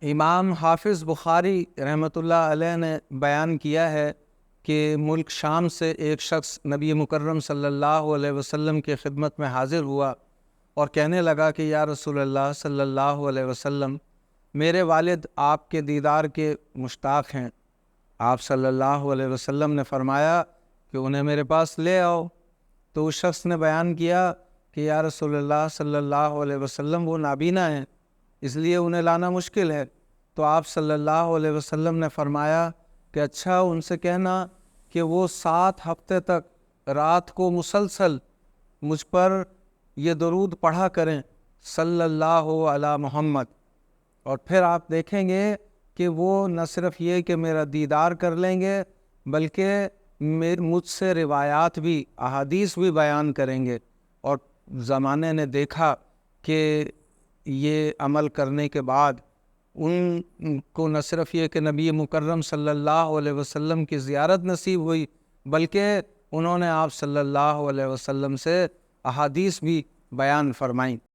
امام حافظ بخاری رحمۃ اللہ علیہ نے بیان کیا ہے کہ ملک شام سے ایک شخص نبی مکرم صلی اللہ علیہ وسلم کی خدمت میں حاضر ہوا اور کہنے لگا کہ یا رسول اللہ صلی اللہ علیہ وسلم، میرے والد آپ کے دیدار کے مشتاق ہیں۔ آپ صلی اللہ علیہ وسلم نے فرمایا کہ انہیں میرے پاس لے آؤ۔ تو اس شخص نے بیان کیا کہ یا رسول اللہ صلی اللہ علیہ وسلم، وہ نابینا ہیں، اس لیے انہیں لانا مشکل ہے۔ تو آپ صلی اللہ علیہ وسلم نے فرمایا کہ اچھا، ان سے کہنا کہ وہ 7 ہفتے تک رات کو مسلسل مجھ پر یہ درود پڑھا کریں، صلی اللہ علی محمد، اور پھر آپ دیکھیں گے کہ وہ نہ صرف یہ کہ میرا دیدار کر لیں گے، بلکہ مجھ سے روایات بھی، احادیث بھی بیان کریں گے۔ اور زمانے نے دیکھا کہ یہ عمل کرنے کے بعد ان کو نہ صرف یہ کہ نبی مکرم صلی اللہ علیہ وسلم کی زیارت نصیب ہوئی، بلکہ انہوں نے آپ صلی اللہ علیہ وسلم سے احادیث بھی بیان فرمائیں۔